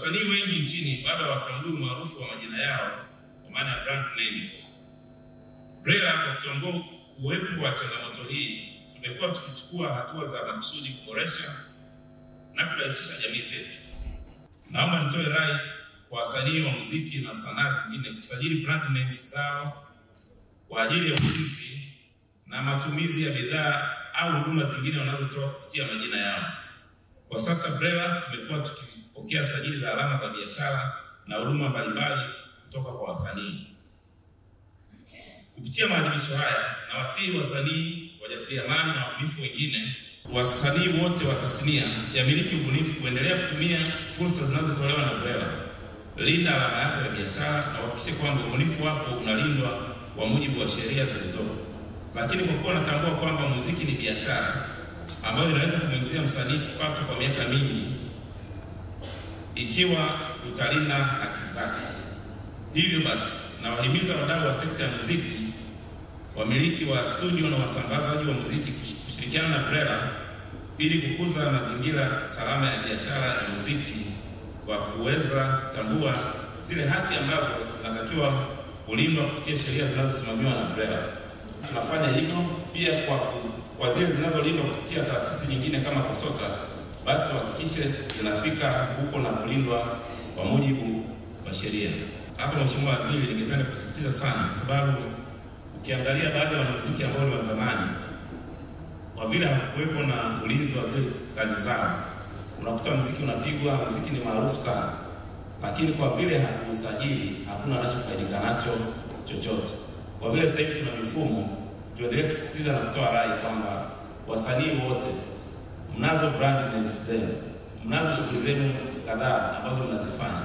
Wasanii wengi nchini bado hawatambui umaarufu wa majina yao kwa maana ya brand names. BRELA kwa kutambua uwepo wa changamoto hii, tumekuwa tukichukua hatua za makusudi kuboresha na kurahisisha jamii zetu. Naomba nitoe rai kwa wasanii wa muziki na sanaa zingine kusajili brand names zao kwa ajili ya ulinzi na matumizi ya bidhaa au huduma zingine wanazotoa kupitia majina yao. Kwa sasa BRELA tumekuwa tukipokea sajili za alama za biashara na huduma mbalimbali kutoka kwa wasanii. Kupitia maadhimisho haya, na wasihi wasanii, wajasiriamali na wabunifu wengine, wasanii wote wa tasnia ya miliki ubunifu kuendelea kutumia fursa zinazotolewa na BRELA. Linda alama yako ya biashara na uhakikishe kwamba ubunifu wako unalindwa kwa mujibu wa sheria zilizopo. Lakini kwa kuwa natambua kwamba muziki ni biashara ambayo inaweza kumuingizia msanii kipato kwa miaka mingi ikiwa utalinda haki zake. Hivyo basi, nawahimiza wadau wa sekta ya muziki, wamiliki wa studio na wasambazaji wa muziki kushirikiana na BRELA ili kukuza mazingira salama ya biashara ya muziki kwa kuweza kutambua zile haki ambazo zinatakiwa kulindwa kupitia sheria zinazosimamiwa na BRELA. Tunafanya hivyo pia kwa zile zinazolindwa kupitia taasisi nyingine kama KOSOTA, basi tuhakikishe zinafika huko na kulindwa kwa mujibu wa sheria. Hapa Mheshimiwa Waziri, ningependa kusisitiza sana kwa sababu ukiangalia baadhi ya wanamuziki ambao ni wa zamani, kwa vile hakuwepo na ulinzi wa zile kazi zao, unakuta muziki unapigwa, muziki ni maarufu sana, lakini kwa vile hakusajili hakuna anachofaidika nacho chochote. Kwa vile sasa hivi tuna mifumo, tuendelee kusisitiza na kutoa rai kwamba wasanii wote mnazo brand names zenu, mnazo shughuli zenu kadhaa ambazo mnazifanya.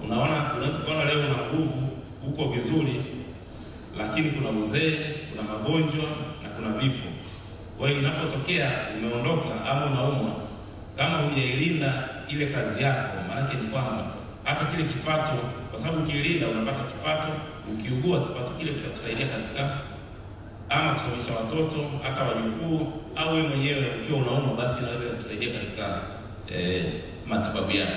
Unaweza kuona leo una nguvu, uko vizuri, lakini kuna uzee, kuna magonjwa na kuna vifo. Kwa hiyo inapotokea umeondoka ama unaumwa, kama hujailinda ile kazi yako, maana yake ni kwamba hata kile kipato, kwa sababu ukilinda unapata kipato, ukiugua kipato kile kitakusaidia katika ama kusomesha watoto, hata wajukuu, au wewe mwenyewe ukiwa unaumwa basi inaweza kukusaidia katika matibabu yako.